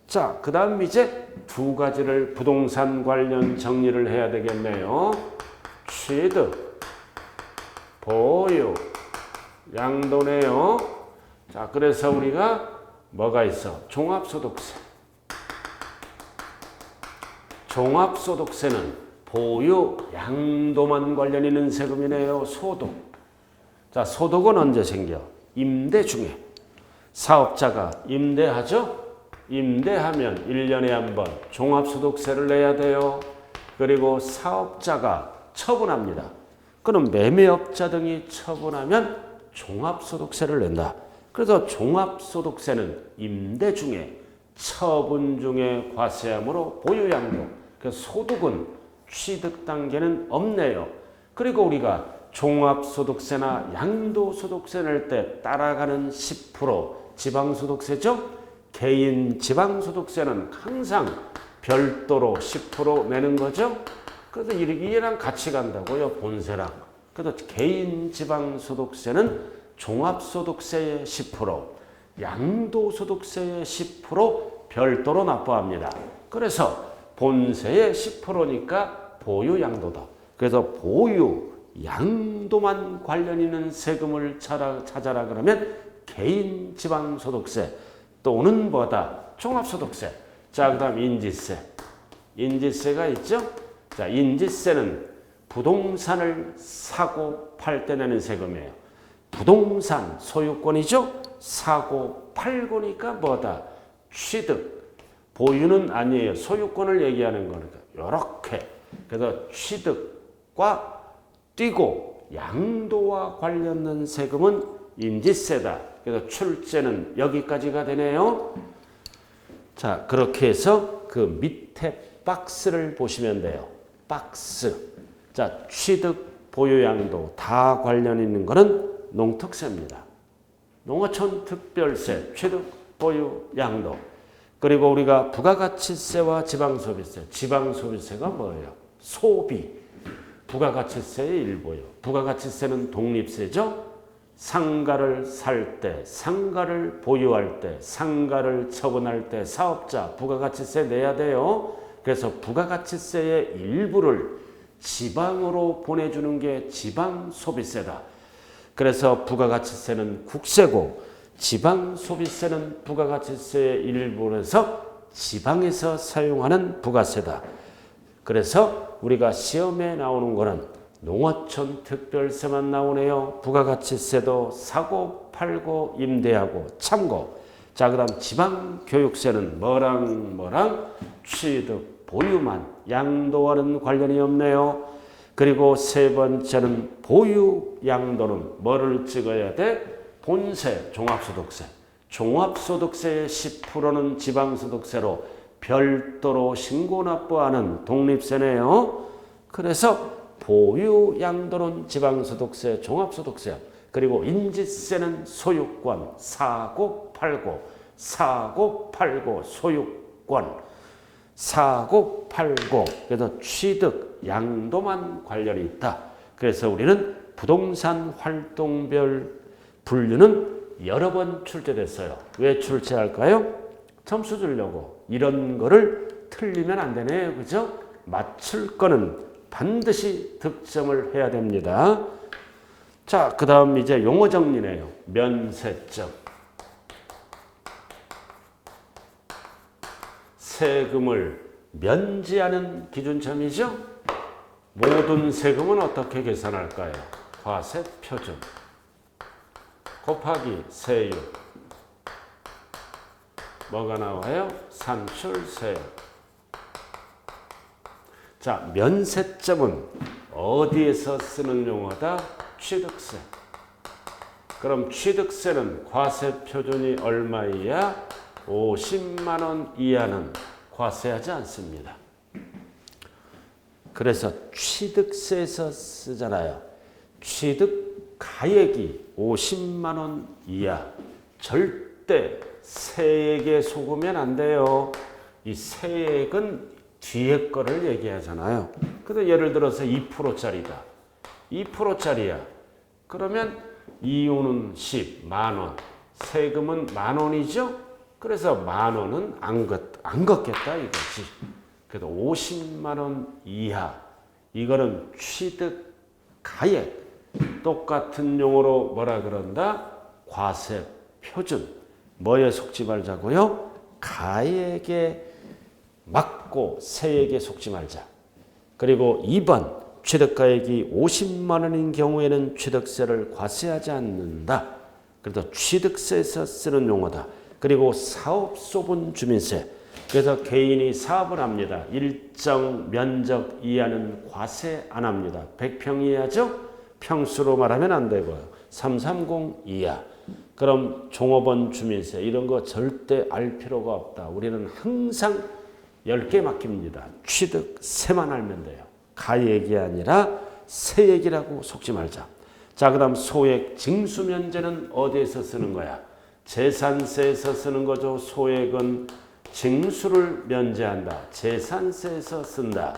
Speaker 1: 자, 그 다음 이제 2가지를 부동산 관련 정리를 해야 되겠네요. 취득, 보유, 양도네요. 자, 그래서 우리가 뭐가 있어? 종합소득세. 종합소득세는 보유, 양도만 관련 있는 세금이네요. 소득. 자, 소득은 언제 생겨? 임대 중에. 사업자가 임대하죠? 임대하면 1년에 한 번 종합소득세를 내야 돼요. 그리고 사업자가 처분합니다. 그럼 매매업자 등이 처분하면 종합소득세를 낸다. 그래서 종합소득세는 임대 중에, 처분 중에 과세하므로 보유양도. 그래서 소득은 취득 단계는 없네요. 그리고 우리가 종합소득세나 양도소득세 낼 때 따라가는 10% 지방소득세죠. 개인 지방소득세는 항상 별도로 10% 내는 거죠. 그래서 이랑 같이 간다고요, 본세랑. 그래서 개인 지방소득세는 종합소득세의 10%, 양도소득세의 10% 별도로 납부합니다. 그래서 본세의 10%니까 보유양도다. 그래서 보유양도만 관련 있는 세금을 찾아라 그러면 개인지방소득세 또는 뭐다? 종합소득세. 자, 그 다음 인지세. 인지세가 있죠? 자, 인지세는 부동산을 사고 팔 때 내는 세금이에요. 부동산 소유권이죠? 사고 팔고니까 뭐다? 취득. 보유는 아니에요. 소유권을 얘기하는 거니까. 요렇게. 그래서 취득과 띄고 양도와 관련된 세금은 인지세다. 그래서 출제는 여기까지가 되네요. 자, 그렇게 해서 그 밑에 박스를 보시면 돼요. 박스. 자, 취득, 보유양도 다 관련 있는 거는 농특세입니다. 농어촌 특별세, 취득, 보유양도. 그리고 우리가 부가가치세와 지방소비세. 지방소비세가 뭐예요? 소비. 부가가치세의 일부예요. 부가가치세는 독립세죠. 상가를 살 때, 상가를 보유할 때, 상가를 처분할 때 사업자 부가가치세 내야 돼요. 그래서 부가가치세의 일부를 지방으로 보내주는 게 지방소비세다. 그래서 부가가치세는 국세고 지방소비세는 부가가치세의 일부에서 지방에서 사용하는 부가세다. 그래서 우리가 시험에 나오는 거는 농어촌 특별세만 나오네요. 부가가치세도 사고 팔고 임대하고 참고. 자, 그 다음 지방교육세는 뭐랑 취득 보유만 양도와는 관련이 없네요. 그리고 세 번째는 보유양도는 뭐를 찍어야 돼? 본세, 종합소득세. 종합소득세의 10%는 지방소득세로 별도로 신고납부하는 독립세네요. 그래서 보유양도는 지방소득세, 종합소득세. 그리고 인지세는 소유권, 사고, 팔고, 사고, 팔고, 소유권, 사고, 팔고. 그래서 취득, 양도만 관련이 있다. 그래서 우리는 부동산 활동별 분류는 여러 번 출제됐어요. 왜 출제할까요? 점수 주려고. 이런 거를 틀리면 안 되네요. 그죠? 맞출 거는 반드시 득점을 해야 됩니다. 자, 그 다음 이제 용어 정리네요. 면세점. 세금을 면제하는 기준점이죠. 모든 세금은 어떻게 계산할까요? 과세 표준 곱하기 세율. 뭐가 나와요? 산출세율. 자, 면세점은 어디에서 쓰는 용어다? 취득세. 그럼 취득세는 과세 표준이 얼마이야? 50만 원 이하는 과세하지 않습니다. 그래서 취득세에서 쓰잖아요. 취득 가액이 50만 원 이하. 절대 세액에 속으면 안 돼요. 이 세액은 뒤에 거를 얘기하잖아요. 근데 예를 들어서 2%짜리다. 2%짜리야. 그러면 이윤은 10, 만 원. 세금은 만 원이죠? 그래서 만 원은 안 걷겠다 이거지. 그래도 50만 원 이하. 이거는 취득 가액. 똑같은 용어로 뭐라 그런다? 과세 표준. 뭐에 속지 말자고요? 가액에 맞고 세액에 속지 말자. 그리고 2번 취득가액이 50만 원인 경우에는 취득세를 과세하지 않는다. 그래서 취득세에서 쓰는 용어다. 그리고 사업소분 주민세. 그래서 개인이 사업을 합니다. 일정 면적 이하는 과세 안 합니다. 100평 이하죠? 평수로 말하면 안 되고요. 330 이하. 그럼 종업원 주민세 이런 거 절대 알 필요가 없다. 우리는 항상 10개 맡깁니다. 취득세만 알면 돼요. 가액이 아니라 세액이라고 속지 말자. 자, 그 다음 소액 징수면제는 어디에서 쓰는 거야? 재산세에서 쓰는 거죠. 소액은 징수를 면제한다. 재산세에서 쓴다.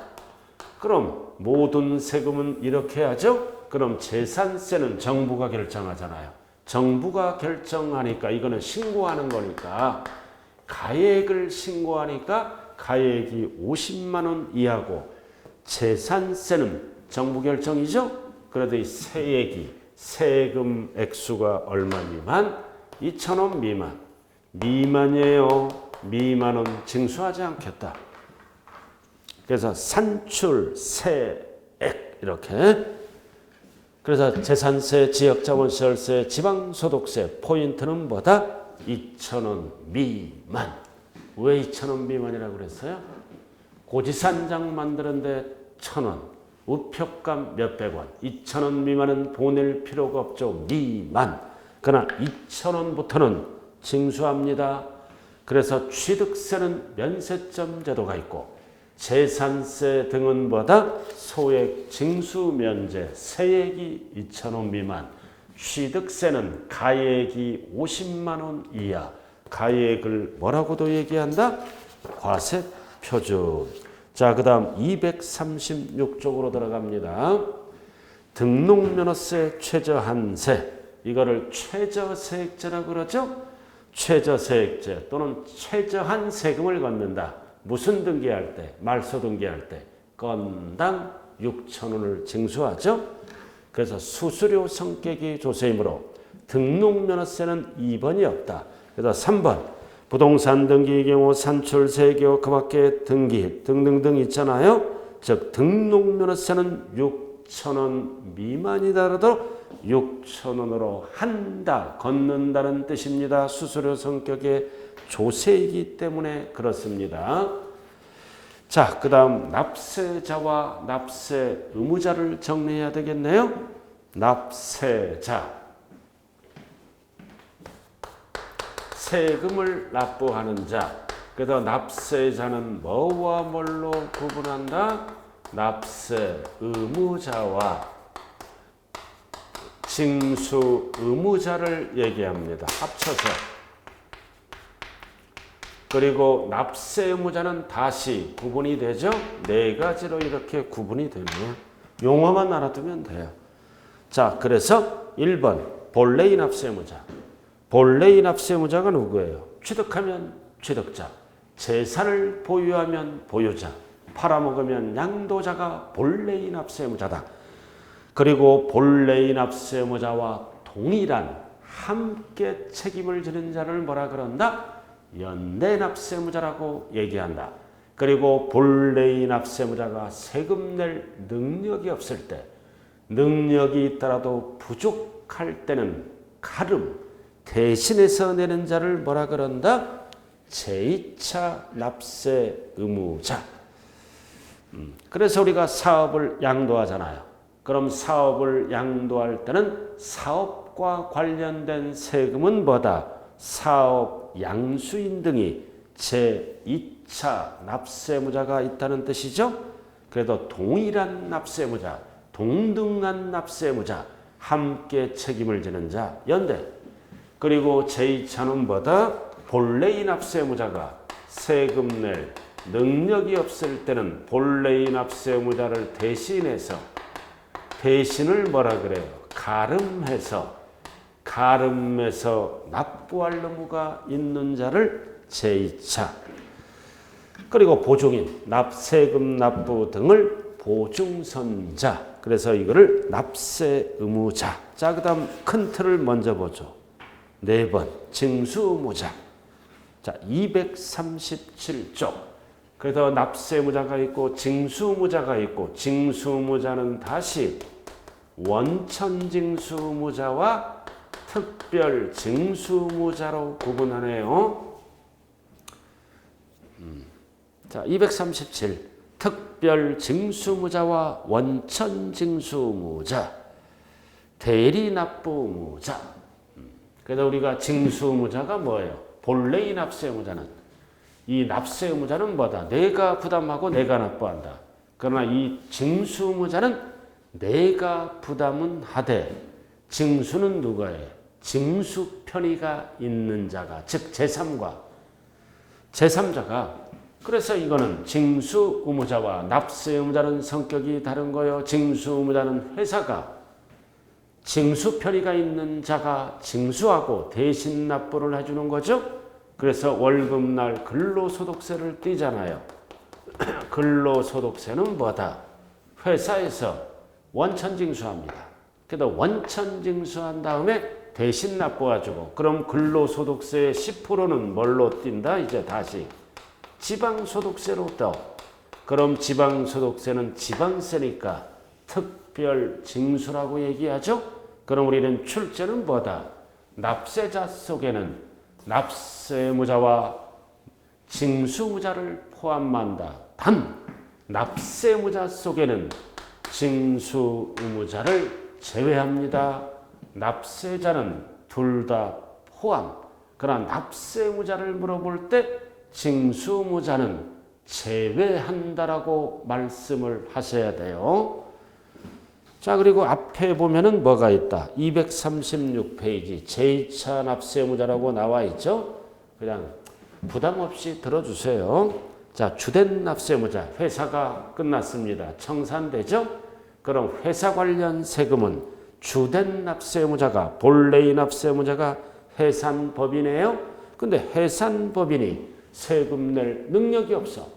Speaker 1: 그럼 모든 세금은 이렇게 하죠. 그럼 재산세는 정부가 결정하잖아요. 정부가 결정하니까 이거는 신고하는 거니까 가액을 신고하니까 가액이 50만 원 이하고 재산세는 정부 결정이죠. 그래도 이 세액이 세금 액수가 얼마 미만? 2,000원 미만. 미만이에요. 미만은 징수하지 않겠다. 그래서 산출, 세액 이렇게. 그래서 재산세, 지역자본시설세, 지방소득세 포인트는 뭐다? 2,000원 미만. 왜 2,000원 미만이라고 그랬어요? 고지산장 만드는데 1,000원, 우표값 몇백 원, 2,000원 미만은 보낼 필요가 없죠. 미만. 그러나 2,000원부터는 징수합니다. 그래서 취득세는 면세점 제도가 있고 재산세 등은 뭐다? 소액 징수 면제, 세액이 2,000원 미만, 취득세는 가액이 50만 원 이하, 가액을 뭐라고도 얘기한다? 과세 표준. 자, 그 다음 236쪽으로 들어갑니다. 등록면허세 최저한세, 이거를 최저세액제라고 그러죠? 최저세액제 또는 최저한 세금을 걷는다. 무슨 등기할 때? 말소 등기할 때 건당 6,000원을 징수하죠. 그래서 수수료 성격이 조세이므로 등록면허세는 2번이 없다. 그래서 3번 부동산 등기의 경우 산출세의 경우 그 밖에 등기 등등등 있잖아요. 즉 등록면허세는 6,000원 미만이더라도 6,000원으로 한다, 걷는다는 뜻입니다. 수수료 성격의 조세이기 때문에 그렇습니다. 자, 그 다음 납세자와 납세 의무자를 정리해야 되겠네요. 납세자, 세금을 납부하는 자. 그래서 납세자는 뭐와 뭘로 구분한다? 납세 의무자와 징수 의무자를 얘기합니다. 합쳐서. 그리고 납세 의무자는 다시 구분이 되죠. 네 가지로 이렇게 구분이 되네요. 용어만 알아두면 돼요. 자, 그래서 1번 본래의 납세 의무자. 본래의 납세 의무자가 누구예요? 취득하면 취득자, 재산을 보유하면 보유자, 팔아먹으면 양도자가 본래의 납세 의무자다. 그리고 본래의 납세 의무자와 동일한 함께 책임을 지는 자를 뭐라 그런다? 연대 납세 의무자라고 얘기한다. 그리고 본래의 납세 의무자가 세금 낼 능력이 없을 때, 능력이 있더라도 부족할 때는 가름, 대신해서 내는 자를 뭐라 그런다? 제2차 납세 의무자. 그래서 우리가 사업을 양도하잖아요. 그럼 사업을 양도할 때는 사업과 관련된 세금은 뭐다? 사업 양수인 등이 제2차 납세의무자가 있다는 뜻이죠. 그래도 동일한 납세의무자, 동등한 납세의무자, 함께 책임을 지는 자, 연대. 그리고 제2차는 뭐다? 본래의 납세의무자가 세금 낼 능력이 없을 때는 본래의 납세의무자를 대신해서, 대신을 뭐라 그래요? 가름해서 납부할 의무가 있는 자를 제2차. 그리고 보증인, 세금 납부 등을 보증선자. 그래서 이거를 납세 의무자. 자, 그 다음 큰 틀을 먼저 보죠. 4번 징수 의무자. 자, 237쪽. 그래서 납세 의무자가 있고 징수 의무자가 있고, 징수 의무자는 다시 원천 징수 의무자와 특별 징수 의무자로 구분하네요. 자, 237 특별 징수 의무자와 원천 징수 의무자, 대리 납부 의무자. 그래서 우리가 징수 의무자가 뭐예요? 본래의 납세 의무자는, 이 납세 의무자는 뭐다? 내가 부담하고 내가 납부한다. 그러나 이 징수 의무자는 내가 부담은 하되 징수는 누가예요? 징수 편의가 있는 자가, 즉 제3과 제3자가. 그래서 이거는 징수 의무자와 납세 의무자는 성격이 다른 거예요. 징수 의무자는 회사가 징수 편의가 있는 자가 징수하고 대신 납부를 해주는 거죠. 그래서 월급날 근로소득세를 떼잖아요. 근로소득세는 뭐다? 회사에서 원천징수합니다. 그래도 원천징수한 다음에 대신 납부해주고, 그럼 근로소득세의 10%는 뭘로 띈다? 이제 다시 지방소득세로 떠. 그럼 지방소득세는 지방세니까 특별징수라고 얘기하죠. 그럼 우리는 출제는 뭐다? 납세자 속에는 납세무자와 징수무자를 포함한다. 단 납세무자 속에는 징수무자를 제외합니다. 납세자는 둘 다 포함. 그러나 납세무자를 물어볼 때 징수무자는 제외한다라고 말씀을 하셔야 돼요. 자, 그리고 앞에 보면은 뭐가 있다? 236페이지 제2차 납세무자라고 나와 있죠. 그냥 부담 없이 들어주세요. 자, 주된 납세무자, 회사가 끝났습니다. 청산되죠? 그럼 회사 관련 세금은 주된 납세무자가, 본래의 납세무자가 해산법인이에요. 근데 해산법인이 세금 낼 능력이 없어.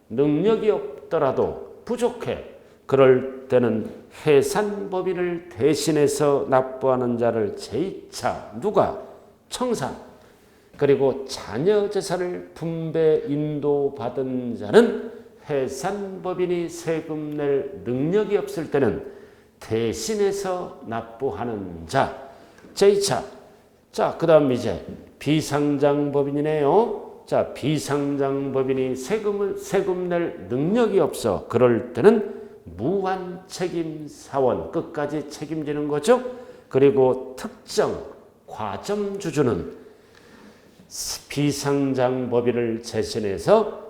Speaker 1: 능력이 없더라도 부족해. 그럴 때는 해산법인을 대신해서 납부하는 자를 제2차, 누가? 청산. 그리고 자녀 재산을 분배 인도받은 자는 해산법인이 세금 낼 능력이 없을 때는 대신해서 납부하는 자, 제2차. 자, 그 다음 이제 비상장법인이네요. 자, 비상장법인이 세금 낼 능력이 없어. 그럴 때는 무한책임사원, 끝까지 책임지는 거죠. 그리고 특정 과점주주는 비상장법인을 대신해서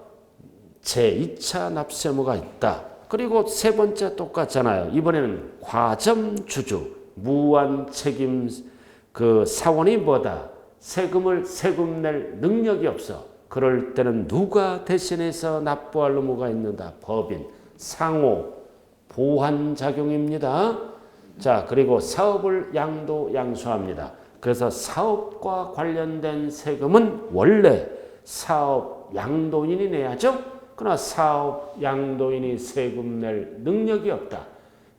Speaker 1: 제2차 납세무가 있다. 그리고 세 번째 똑같잖아요. 이번에는 과점주주, 무한책임 사원이 뭐다? 세금 낼 능력이 없어. 그럴 때는 누가 대신해서 납부할 의무가 있는다? 법인, 상호, 보완작용입니다. 자, 그리고 사업을 양도양수합니다. 그래서 사업과 관련된 세금은 원래 사업 양도인이 내야죠. 그러나 사업 양도인이 세금 낼 능력이 없다.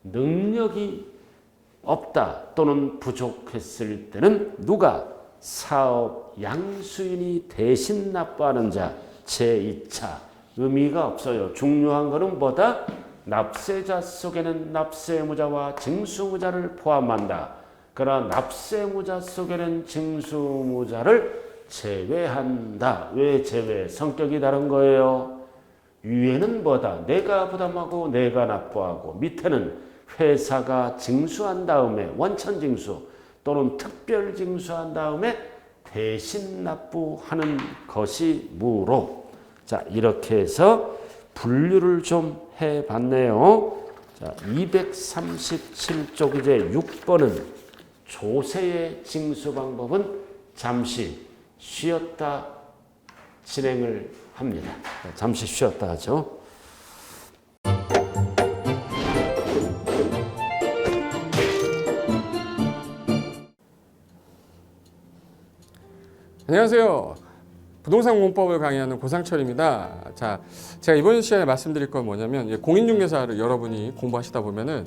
Speaker 1: 능력이 없다 또는 부족했을 때는 누가? 사업 양수인이 대신 납부하는 자, 제2차. 의미가 없어요. 중요한 것은 뭐다? 납세자 속에는 납세무자와 징수무자를 포함한다. 그러나 납세무자 속에는 징수무자를 제외한다. 왜 제외? 성격이 다른 거예요. 위에는 뭐다? 내가 부담하고 내가 납부하고, 밑에는 회사가 징수한 다음에 원천징수 또는 특별징수한 다음에 대신 납부하는 것이 무로. 자, 이렇게 해서 분류를 좀 해봤네요. 자, 237쪽 이제 6번은 조세의 징수 방법은 잠시 쉬었다 진행을 합니다. 잠시 쉬었다 하죠.
Speaker 2: 안녕하세요. 부동산 공법을 강의하는 고상철입니다. 자, 제가 이번 시간에 말씀드릴 건 뭐냐면, 공인중개사를 여러분이 공부하시다 보면은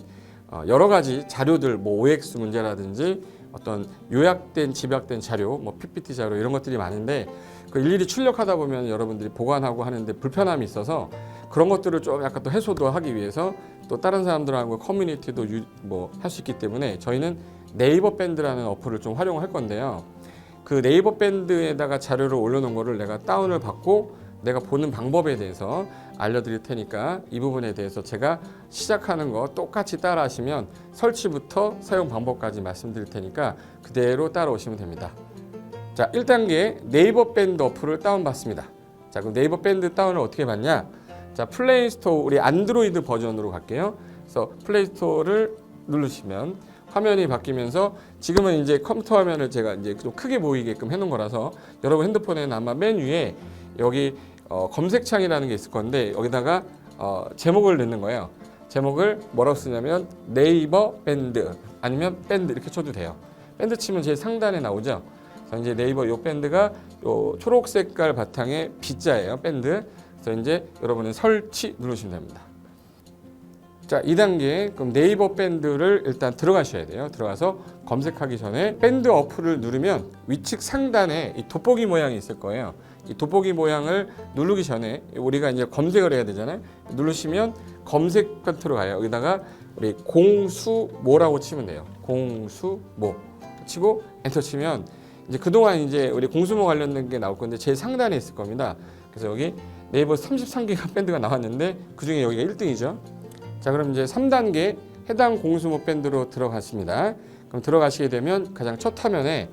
Speaker 2: 여러 가지 자료들, 뭐 OX 문제라든지 어떤 요약된 집약된 자료, 뭐 PPT 자료 이런 것들이 많은데, 그 일일이 출력하다 보면 여러분들이 보관하고 하는데 불편함이 있어서 그런 것들을 좀 약간 또 해소도 하기 위해서 또 다른 사람들하고 커뮤니티도 뭐 할 수 있기 때문에 저희는 네이버 밴드라는 어플을 좀 활용할 건데요. 그 네이버 밴드에다가 자료를 올려놓은 거를 내가 다운을 받고 내가 보는 방법에 대해서 알려드릴 테니까 이 부분에 대해서 제가 시작하는 거 똑같이 따라 하시면 설치부터 사용 방법까지 말씀드릴 테니까 그대로 따라오시면 됩니다. 자, 1단계 네이버 밴드 어플을 다운받습니다. 자, 그럼 네이버 밴드 다운을 어떻게 받냐? 자, 플레이스토어, 우리 안드로이드 버전으로 갈게요. 그래서 플레이스토어를 누르시면 화면이 바뀌면서, 지금은 이제 컴퓨터 화면을 제가 이제 좀 크게 보이게끔 해놓은 거라서 여러분 핸드폰에는 아마 맨 위에 여기 검색창이라는 게 있을 건데 여기다가 제목을 넣는 거예요. 제목을 뭐라고 쓰냐면 네이버 밴드 아니면 밴드 이렇게 쳐도 돼요. 밴드 치면 제일 상단에 나오죠. 그래서 이제 네이버 요 밴드가 요 초록 색깔 바탕에 B자예요. 밴드. 그래서 이제 여러분은 설치 누르시면 됩니다. 자, 2단계 그럼 네이버 밴드를 일단 들어가셔야 돼요. 들어가서 검색하기 전에 밴드 어플을 누르면 위측 상단에 이 돋보기 모양이 있을 거예요. 이 돋보기 모양을 누르기 전에 우리가 이제 검색을 해야 되잖아요. 누르시면 검색 컨트롤 가요. 여기다가 우리 공수모라고 치면 돼요. 공수모 치고 엔터 치면 이제 그동안 이제 우리 공수모 관련된 게 나올 건데 제일 상단에 있을 겁니다. 그래서 여기 네이버 33개가 밴드가 나왔는데 그 중에 여기가 1등이죠. 자, 그럼 이제 3단계 해당 공수모 밴드로 들어갔습니다. 그럼 들어가시게 되면 가장 첫 화면에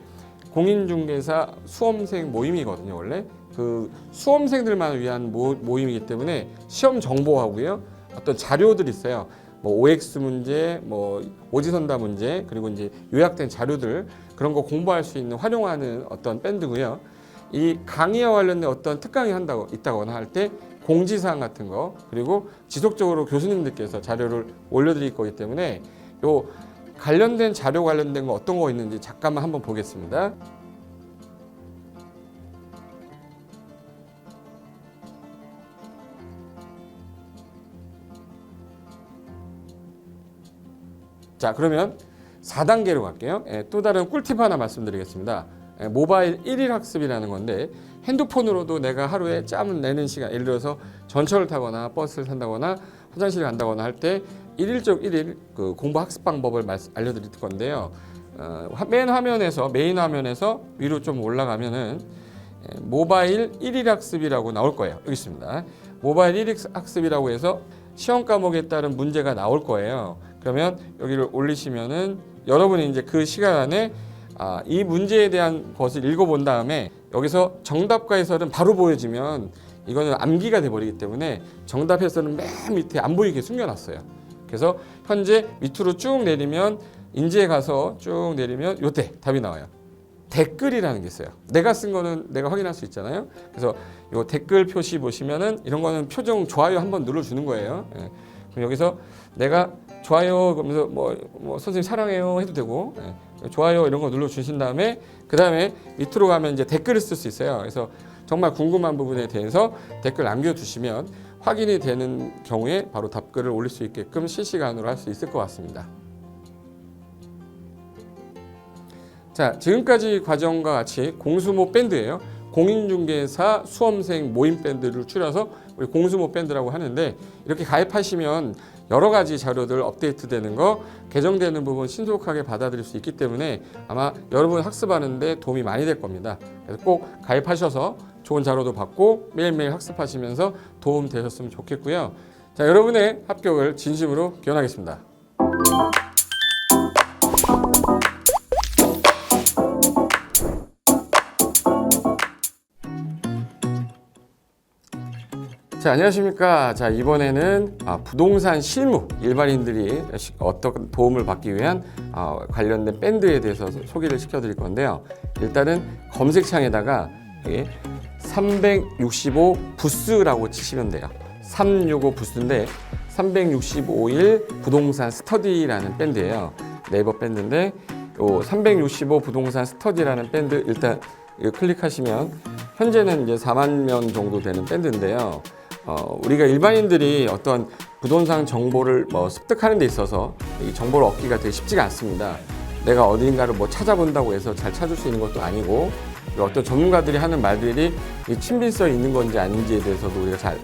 Speaker 2: 공인중개사 수험생 모임이거든요. 원래 그 수험생들만 위한 모임이기 때문에 시험 정보하고요. 어떤 자료들이 있어요. 뭐 OX 문제, 뭐 오지선다 문제, 그리고 이제 요약된 자료들 그런 거 공부할 수 있는 활용하는 어떤 밴드고요. 이 강의와 관련된 어떤 특강이 있다거나 할 때 공지사항 같은 거 그리고 지속적으로 교수님들께서 자료를 올려드릴 거기 때문에 요 관련된 자료 관련된 거 어떤 거 있는지 잠깐만 한번 보겠습니다. 자, 그러면 4단계로 갈게요. 또 다른 꿀팁 하나 말씀드리겠습니다. 모바일 1일 학습이라는 건데 핸드폰으로도 내가 하루에 짬을 내는 시간, 예를 들어서 전철을 타거나 버스를 탄다거나 화장실을 간다거나 할 때 1일 그 공부 학습 방법을 알려드릴 건데요. 메인 화면에서 위로 좀 올라가면은 모바일 1일 학습이라고 나올 거예요. 여기 있습니다. 모바일 1일 학습이라고 해서 시험 과목에 따른 문제가 나올 거예요. 그러면 여기를 올리시면은 여러분이 이제 그 시간 안에 이 문제에 대한 것을 읽어본 다음에 여기서 정답과 해설은 바로 보여지면 이거는 암기가 돼버리기 때문에 정답 해설은 맨 밑에 안 보이게 숨겨놨어요. 그래서 현재 밑으로 쭉 내리면 인지에 가서 쭉 내리면 요때 답이 나와요. 댓글이라는 게 있어요. 내가 쓴 거는 내가 확인할 수 있잖아요. 그래서 요 댓글 표시 보시면은 이런 거는 표정 좋아요 한번 눌러주는 거예요. 그럼 여기서 내가 좋아요 그러면서 뭐 선생님 사랑해요 해도 되고 좋아요 이런 거 눌러주신 다음에 그 다음에 밑으로 가면 이제 댓글을 쓸 수 있어요. 그래서 정말 궁금한 부분에 대해서 댓글 남겨주시면 확인이 되는 경우에 바로 답글을 올릴 수 있게끔 실시간으로 할 수 있을 것 같습니다. 자, 지금까지 과정과 같이 공수모 밴드예요. 공인중개사 수험생 모임 밴드를 줄여서 우리 공수모 밴드라고 하는데 이렇게 가입하시면 여러 가지 자료들 업데이트되는 거, 개정되는 부분 신속하게 받아들일 수 있기 때문에 아마 여러분 학습하는데 도움이 많이 될 겁니다. 그래서 꼭 가입하셔서 좋은 자료도 받고 매일매일 학습하시면서 도움 되셨으면 좋겠고요. 자, 여러분의 합격을 진심으로 기원하겠습니다. 자, 안녕하십니까. 자, 이번에는 부동산 실무 일반인들이 어떤 도움을 받기 위한 관련된 밴드에 대해서 소개를 시켜드릴 건데요. 일단은 검색창에다가 365 부스라고 치시면 돼요. 365 부스인데 365일 부동산 스터디라는 밴드예요. 네이버 밴드인데 요 365 부동산 스터디라는 밴드 일단 이거 클릭하시면 현재는 이제 4만 명 정도 되는 밴드인데요. 우리가 일반인들이 어떤 부동산 정보를 습득하는 데 있어서 이 정보를 얻기가 되게 쉽지가 않습니다. 내가 어딘가를 찾아본다고 해서 잘 찾을 수 있는 것도 아니고 어떤 전문가들이 하는 말들이 친밀성이 있는 건지 아닌지에 대해서도 우리가 잘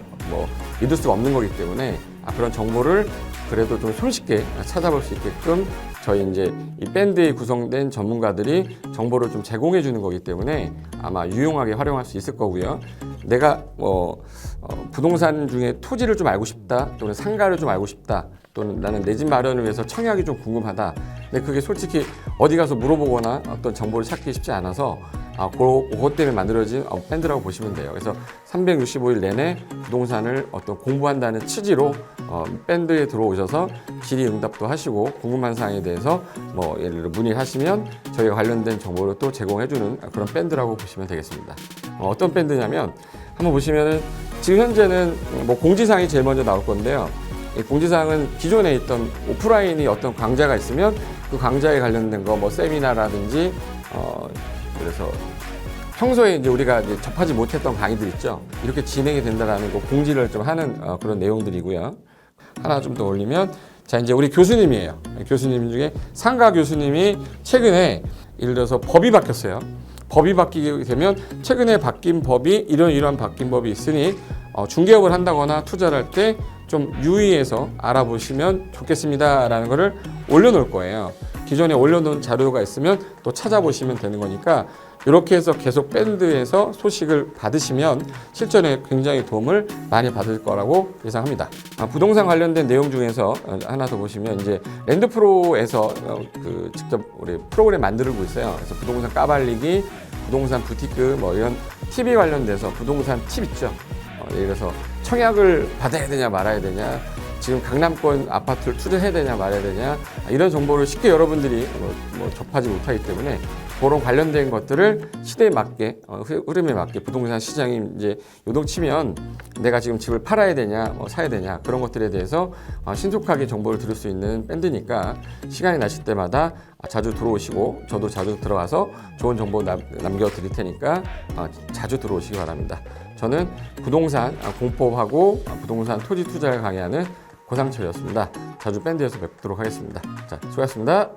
Speaker 2: 믿을 수가 없는 거기 때문에 그런 정보를 그래도 좀 손쉽게 찾아볼 수 있게끔 저희 이제 이 밴드에 구성된 전문가들이 정보를 좀 제공해 주는 거기 때문에 아마 유용하게 활용할 수 있을 거고요. 내가 부동산 중에 토지를 좀 알고 싶다 또는 상가를 좀 알고 싶다 또는 나는 내 집 마련을 위해서 청약이 좀 궁금하다. 근데 그게 솔직히 어디 가서 물어보거나 어떤 정보를 찾기 쉽지 않아서 그것 때문에 만들어진 밴드라고 보시면 돼요. 그래서 365일 내내 부동산을 어떤 공부한다는 취지로 밴드에 들어오셔서 질의응답도 하시고 궁금한 사항에 대해서 예를 들어 문의를 하시면 저희가 관련된 정보를 또 제공해주는 그런 밴드라고 보시면 되겠습니다. 어떤 밴드냐면 한번 보시면은 지금 현재는 공지사항이 제일 먼저 나올 건데요. 이 공지사항은 기존에 있던 오프라인이 어떤 강좌가 있으면 그 강좌에 관련된 거 뭐 세미나라든지 그래서 평소에 이제 우리가 이제 접하지 못했던 강의들 있죠. 이렇게 진행이 된다라는 거 공지를 좀 하는 그런 내용들이고요. 하나 좀 더 올리면 자 이제 우리 교수님이에요. 교수님 중에 상가 교수님이 최근에 예를 들어서 법이 바뀌었어요. 법이 바뀌게 되면 최근에 바뀐 법이 이런 바뀐 법이 있으니 중개업을 한다거나 투자를 할 때 좀 유의해서 알아보시면 좋겠습니다라는 거를 올려놓을 거예요. 기존에 올려놓은 자료가 있으면 또 찾아보시면 되는 거니까 이렇게 해서 계속 밴드에서 소식을 받으시면 실전에 굉장히 도움을 많이 받을 거라고 예상합니다. 부동산 관련된 내용 중에서 하나 더 보시면 이제 랜드프로에서 그 직접 우리 프로그램 만들고 있어요. 그래서 부동산 까발리기, 부동산 부티크 뭐 이런 TV 관련돼서 부동산 팁 있죠. 예를 들어서 청약을 받아야 되냐 말아야 되냐, 지금 강남권 아파트를 투자해야 되냐 말아야 되냐, 이런 정보를 쉽게 여러분들이 뭐 접하지 못하기 때문에 그런 관련된 것들을 시대에 맞게 흐름에 맞게 부동산 시장이 이제 요동치면 내가 지금 집을 팔아야 되냐 사야 되냐 그런 것들에 대해서 신속하게 정보를 들을 수 있는 밴드니까 시간이 나실 때마다 자주 들어오시고 저도 자주 들어가서 좋은 정보 남겨드릴 테니까 자주 들어오시기 바랍니다. 저는 부동산 공법하고 부동산 토지 투자를 강의하는 고상철이었습니다. 자주 밴드에서 뵙도록 하겠습니다. 자, 수고하셨습니다.